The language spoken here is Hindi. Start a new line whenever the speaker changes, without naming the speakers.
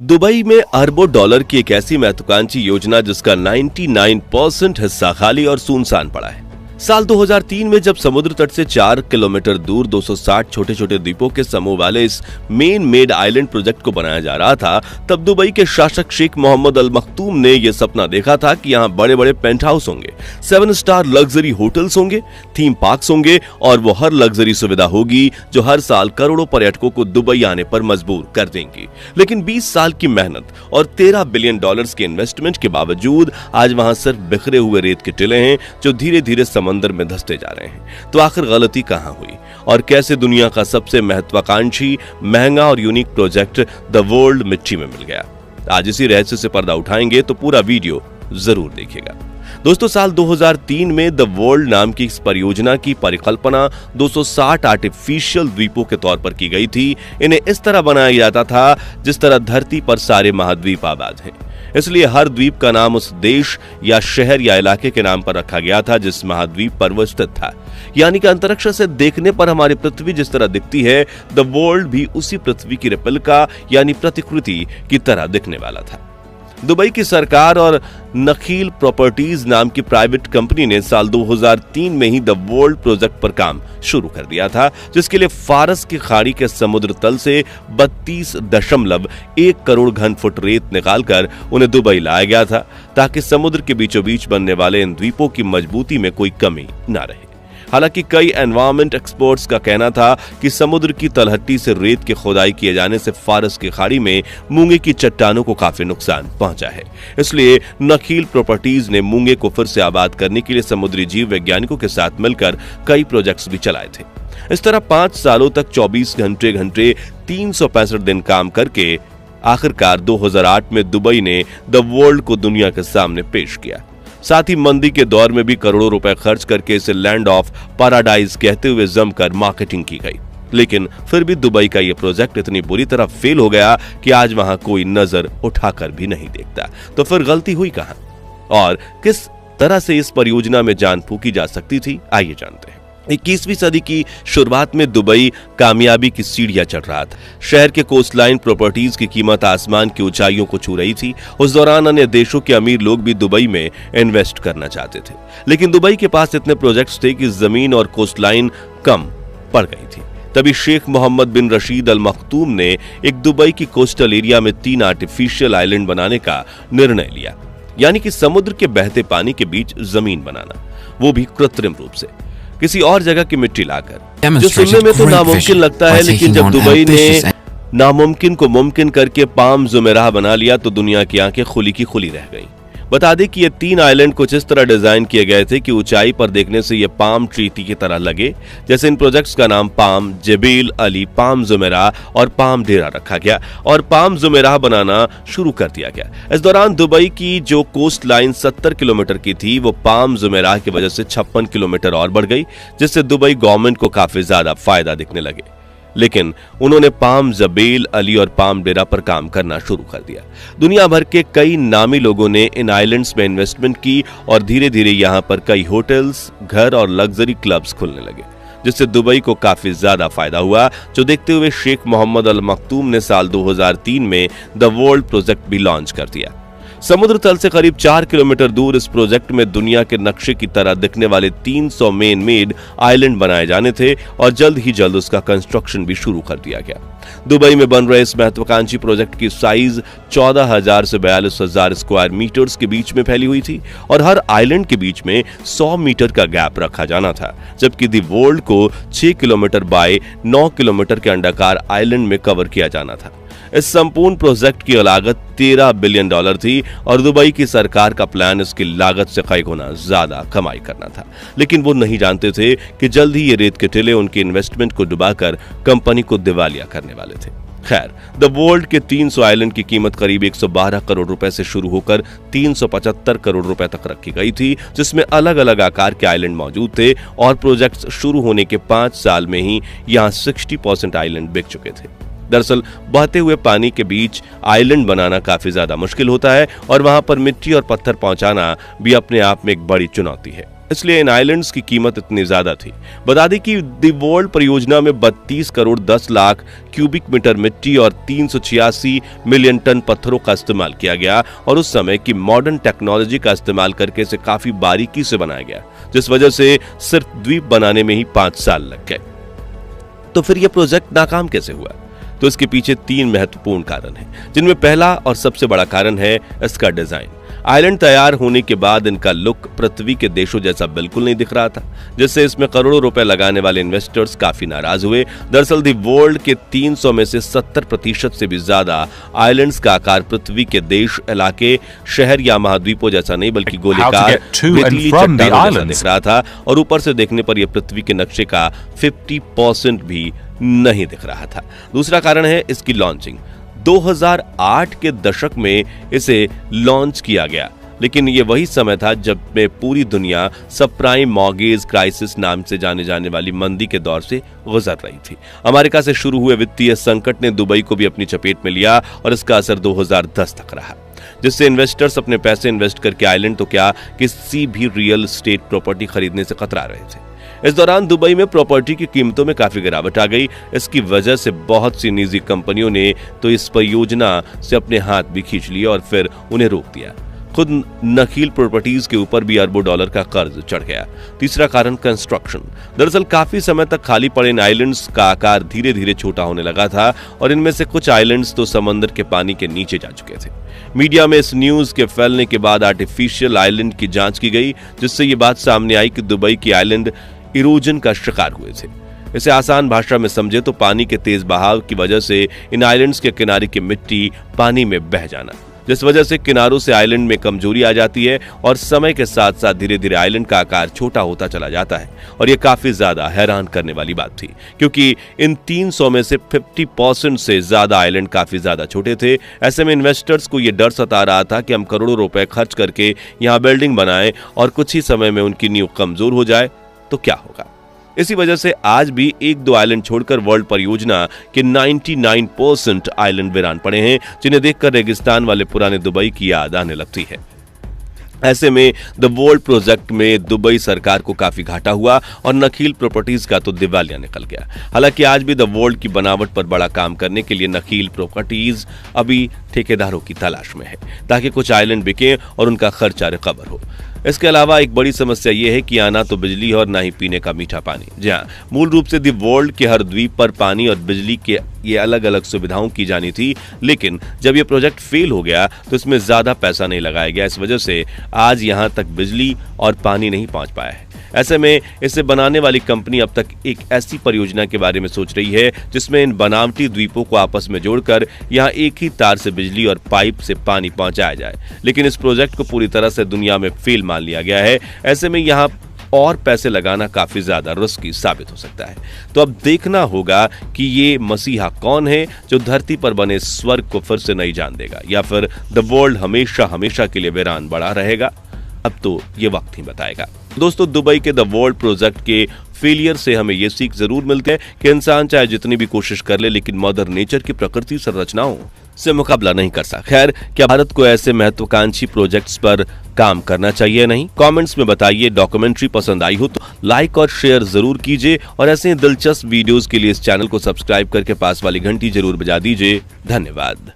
दुबई में अरबों डॉलर की एक ऐसी महत्वाकांक्षी योजना जिसका 99% हिस्सा खाली और सुनसान पड़ा है। साल 2003 में जब समुद्र तट से 4 किलोमीटर दूर 260 छोटे छोटे द्वीपों के समूह वाले इस मेन मेड आइलैंड प्रोजेक्ट को बनाया जा रहा था, तब दुबई के शासक शेख मोहम्मद अल मखतूम ने यह सपना देखा था कि यहाँ बड़े बड़े पेंट हाउस होंगे, 7 स्टार लग्जरी होटल्स होंगे, थीम पार्क्स होंगे और वो हर लग्जरी सुविधा होगी जो हर साल करोड़ों पर्यटकों को दुबई आने पर मजबूर कर देंगी। लेकिन 20 साल की मेहनत और 13 बिलियन डॉलर्स के इन्वेस्टमेंट के बावजूद आज वहां सिर्फ बिखरे हुए रेत के टिले हैं जो धीरे धीरे समंदर में धंसते जा रहे हैं। तो आखिर गलती कहां हुई और कैसे दुनिया का सबसे महत्वाकांक्षी, महंगा और यूनिक प्रोजेक्ट द वर्ल्ड मिट्टी में मिल गया? आज इसी रहस्य से पर्दा उठाएंगे, तो पूरा वीडियो जरूर देखिएगा। दोस्तों, साल 2003 में द वर्ल्ड नाम की इस परियोजना की परिकल्पना 260 आर्टिफिशियल द्वीपों के तौर पर की गई थी। इन्हें इस तरह बनाया जाता था जिस तरह धरती पर सारे महाद्वीप आबाद हैं। इसलिए हर द्वीप का नाम उस देश या शहर या इलाके के नाम पर रखा गया था जिस महाद्वीप पर वह स्थित था। यानी कि अंतरिक्ष से देखने पर हमारी पृथ्वी जिस तरह दिखती है, द वर्ल्ड भी उसी पृथ्वी की रेप्लिका यानी प्रतिकृति की तरह दिखने वाला था। दुबई की सरकार और नखील प्रॉपर्टीज नाम की प्राइवेट कंपनी ने साल 2003 में ही द वर्ल्ड प्रोजेक्ट पर काम शुरू कर दिया था, जिसके लिए फारस की खाड़ी के समुद्र तल से 32.1 करोड़ घन फुट रेत निकालकर उन्हें दुबई लाया गया था, ताकि समुद्र के बीचों बीच बनने वाले इन द्वीपों की मजबूती में कोई कमी न रहे। हालांकि कई एनवायरमेंट एक्सपर्ट्स का कहना था कि समुद्र की तलहटी से रेत की खुदाई किए जाने से फारस की खाड़ी में मूंगे की चट्टानों को काफी नुकसान पहुंचा है। इसलिए नखील प्रॉपर्टीज ने मूंगे को फिर से आबाद करने के लिए समुद्री जीव वैज्ञानिकों के साथ मिलकर कई प्रोजेक्ट्स भी चलाए थे। इस तरह 5 सालों तक 24 घंटे 365 दिन काम करके आखिरकार 2008 में दुबई ने द वर्ल्ड को दुनिया के सामने पेश किया। साथ ही मंदी के दौर में भी करोड़ों रुपए खर्च करके इसे लैंड ऑफ पैराडाइज कहते हुए जमकर मार्केटिंग की गई। लेकिन फिर भी दुबई का यह प्रोजेक्ट इतनी बुरी तरह फेल हो गया कि आज वहां कोई नजर उठाकर भी नहीं देखता। तो फिर गलती हुई कहां और किस तरह से इस परियोजना में जान फूंकी जा सकती थी? आइए जानते हैं। 21वीं सदी की शुरुआत में दुबई कामयाबी की सीढ़ियां चढ़ रहा था। शहर के कोस्टलाइन प्रॉपर्टीज की कीमत आसमान की ऊंचाइयों को छू रही थी। उस दौरान अन्य देशों के अमीर लोग भी दुबई में इन्वेस्ट करना चाहते थे, लेकिन दुबई के पास इतने प्रोजेक्ट्स थे कि जमीन और कोस्टलाइन कम पड़ गई थी। तभी शेख मोहम्मद बिन रशीद अल मखतूम ने एक दुबई की कोस्टल एरिया में 3 आर्टिफिशियल आइलैंड बनाने का निर्णय लिया, यानी कि समुद्र के बहते पानी के बीच जमीन बनाना, वो भी कृत्रिम रूप से किसी और जगह की मिट्टी लाकर। जो सुनने में तो नामुमकिन लगता है, लेकिन जब दुबई ने नामुमकिन को मुमकिन करके पाम जुमेराह बना लिया तो दुनिया की आंखें खुली की खुली रह गईं। बता दें कि ये 3 आइलैंड कुछ इस तरह डिजाइन किए गए थे कि ऊंचाई पर देखने से ये पाम ट्रीटी की तरह लगे। जैसे इन प्रोजेक्ट्स का नाम palm Zabeel Ali, palm Jumeirah और पाम डेरा रखा गया और पाम जुमेराह बनाना शुरू कर दिया गया। इस दौरान दुबई की जो कोस्ट लाइन 70 किलोमीटर की थी, वो पाम जुमेराह की वजह से 56 किलोमीटर और बढ़ गई, जिससे दुबई गवर्नमेंट को काफी ज्यादा फायदा दिखने लगे। लेकिन उन्होंने पाम जबील अली और पाम डेरा पर काम करना शुरू कर दिया। दुनिया भर के कई नामी लोगों ने इन आइलैंड्स में इन्वेस्टमेंट की और धीरे धीरे यहां पर कई होटल्स, घर और लग्जरी क्लब्स खुलने लगे, जिससे दुबई को काफी ज्यादा फायदा हुआ, जो देखते हुए शेख मोहम्मद अल मखतूम ने साल 2003 में द वर्ल्ड प्रोजेक्ट भी लॉन्च कर दिया। समुद्र तल से करीब 4 किलोमीटर दूर इस प्रोजेक्ट में दुनिया के नक्शे की तरह दिखने वाले 300 मेन मेड आइलैंड बनाए जाने थे और जल्द ही जल्द उसका कंस्ट्रक्शन भी शुरू कर दिया गया। दुबई में बन रहे इस महत्वाकांक्षी प्रोजेक्ट की साइज 14,000 से 42,000 स्क्वायर मीटर्स के बीच में फैली हुई थी और हर आइलैंड के बीच में 100 मीटर का गैप रखा जाना था, जबकि दी वर्ल्ड को 6 किलोमीटर बाय 9 किलोमीटर के अंडाकार आइलैंड में कवर किया जाना था। इस संपूर्ण प्रोजेक्ट की लागत 13 बिलियन डॉलर थी और दुबई की सरकार का प्लान इसकी लागत से कई गुना ज्यादा कमाई करना था। लेकिन वो नहीं जानते थे कि जल्द ही ये रेत के टिले उनके इन्वेस्टमेंट को डुबाकर कंपनी को दिवालिया करने वाले थे। खैर, द वर्ल्ड के 300 आइलैंड की कीमत करीब 112 करोड़ रुपए से शुरू होकर 375 करोड़ रुपए तक रखी गई थी, जिसमें अलग अलग आकार के आइलैंड मौजूद थे और प्रोजेक्ट्स शुरू होने के 5 साल में ही यहाँ 60% आइलैंड बिक चुके थे। दरअसल बहते हुए पानी के बीच आइलैंड बनाना काफी ज्यादा मुश्किल होता है और वहां पर मिट्टी और पत्थर पहुंचाना भी अपने आप में एक बड़ी चुनौती है। इसलिए इन आइलैंड्स की कीमत इतनी ज्यादा थी। बता दें कि द वर्ल्ड परियोजना में 32 करोड़ 10 लाख क्यूबिक मीटर मिट्टी और 386 मिलियन टन पत्थरों का इस्तेमाल किया गया और उस समय की मॉडर्न टेक्नोलॉजी का इस्तेमाल करके इसे काफी बारीकी से बनाया गया, जिस वजह से सिर्फ द्वीप बनाने में ही 5 साल लग गए। तो फिर यह प्रोजेक्ट नाकाम कैसे हुआ? तो इसके पीछे 3 महत्वपूर्ण कारण हैं, जिनमें पहला और सबसे बड़ा कारण है इसका डिजाइन। आइलैंड तैयार होने के बाद इनका लुक पृथ्वी के देशों जैसा बिल्कुल नहीं दिख रहा था, जिससे इसमें करोड़ों रुपए लगाने वाले इन्वेस्टर्स काफी नाराज हुए। दरअसल दी वर्ल्ड के 300 में से 70% से भी ज्यादा आइलैंड्स का आकार पृथ्वी के देश, इलाके, शहर या महाद्वीपों जैसा नहीं बल्कि गोलीकार रेतीली चट्टानों जैसा दिख रहा था और ऊपर से देखने पर यह पृथ्वी के नक्शे का 50% भी नहीं दिख रहा था। दूसरा कारण है इसकी लॉन्चिंग। 2008 के दशक में इसे लॉन्च किया गया, लेकिन ये वही समय था जब में पूरी दुनिया सबप्राइम मॉर्गेज क्राइसिस नाम से जाने जाने वाली मंदी के दौर से गुजर रही थी। अमेरिका से शुरू हुए वित्तीय संकट ने दुबई को भी अपनी चपेट में लिया और इसका असर 2010 तक रहा, जिससे इन्वेस्टर्स अपने पैसे इन्वेस्ट करके आइलैंड तो क्या किसी भी रियल एस्टेट प्रॉपर्टी खरीदने से कतरा रहे थे। इस दौरान दुबई में प्रॉपर्टी की कीमतों में काफी गिरावट आ गई। इसकी वजह से बहुत सी निजी कंपनियों ने तो इस परियोजना से अपने हाथ भी खींच लिए और फिर उन्हें रोक दिया। खुद नखील प्रॉपर्टीज के ऊपर भी अरबों डॉलर का कर्ज चढ़ गया। तीसरा कारण कंस्ट्रक्शन। दरअसल काफी समय तक खाली पड़े इन आइलैंड्स का आकार धीरे धीरे छोटा होने लगा था और इनमें से कुछ आइलैंड्स तो समंदर के पानी के नीचे जा चुके थे। मीडिया में इस न्यूज के फैलने के बाद आर्टिफिशियल आइलैंड की जांच की गई, जिससे ये बात सामने आई कि दुबई की आइलैंड इरोजन का शिकार हुए थे। इसे आसान भाषा में समझे तो पानी के तेज बहाव की वजह से इन आइलैंड्स के किनारे की मिट्टी पानी में बह जाना, जिस वजह से किनारों से आइलैंड में कमजोरी आ जाती है और समय के साथ साथ धीरे धीरे आइलैंड का आकार छोटा होता चला जाता है। और यह काफी ज्यादा हैरान करने वाली बात थी, क्योंकि इन 300 में से 50% से ज्यादा आइलैंड काफी ज्यादा छोटे थे। ऐसे में इन्वेस्टर्स को यह डर सता रहा था कि हम करोड़ों रुपए खर्च करके यहाँ बिल्डिंग बनाएं और कुछ ही समय में उनकी नींव कमजोर हो जाए तो क्या होगा। इसी वजह से आज भी 1-2 आइलैंड छोड़कर वर्ल्ड परियोजना के 99% आइलैंड वीरान पड़े हैं, जिन्हें देखकर रेगिस्तान वाले पुराने दुबई की याद आने लगती है। ऐसे में द वर्ल्ड प्रोजेक्ट में दुबई सरकार को काफी घाटा हुआ और नखील प्रॉपर्टीज का तो दिवालिया निकल गया। हालांकि आज भी द वर्ल्ड की बनावट पर बड़ा काम करने के लिए नखील प्रॉपर्टीज अभी ठेकेदारों की तलाश में है, ताकि कुछ आइलैंड बिके और उनका खर्चा रिकवर हो। इसके अलावा एक बड़ी समस्या यह है कि ना तो बिजली और ना ही पीने का मीठा पानी। जी हाँ, मूल रूप से दी वर्ल्ड के हर द्वीप पर पानी और बिजली के ये अलग अलग सुविधाओं की जानी थी, लेकिन जब ये प्रोजेक्ट फेल हो गया तो इसमें ज्यादा पैसा नहीं लगाया गया। इस वजह से आज यहाँ तक बिजली और पानी नहीं पहुंच पाया है। ऐसे में इसे बनाने वाली कंपनी अब तक एक ऐसी परियोजना के बारे में सोच रही है जिसमें इन बनावटी द्वीपों को आपस में जोड़कर यहाँ एक ही तार से बिजली और पाइप से पानी पहुंचाया जाए, लेकिन इस प्रोजेक्ट को पूरी तरह से दुनिया में फेल मान लिया गया है। ऐसे में यहाँ और पैसे लगाना काफी ज्यादा रिस्की साबित हो सकता है। तो अब देखना होगा कि ये मसीहा कौन है जो धरती पर बने स्वर्ग को फिर से नहीं जान देगा, या फिर द वर्ल्ड हमेशा हमेशा के लिए वीरान बड़ा रहेगा। अब तो ये वक्त ही बताएगा। दोस्तों, दुबई के द वर्ल्ड प्रोजेक्ट के फेलियर से हमें ये सीख जरूर मिलती है कि इंसान चाहे जितनी भी कोशिश कर ले, लेकिन मदर नेचर की प्रकृति संरचनाओं से मुकाबला नहीं कर सकता। खैर, क्या भारत को ऐसे महत्वाकांक्षी प्रोजेक्ट्स पर काम करना चाहिए नहीं? कमेंट्स में बताइए। डॉक्यूमेंट्री पसंद आई हो तो लाइक और शेयर जरूर कीजिए और ऐसे ही दिलचस्प वीडियोस के लिए इस चैनल को सब्सक्राइब करके पास वाली घंटी जरूर बजा दीजिए। धन्यवाद।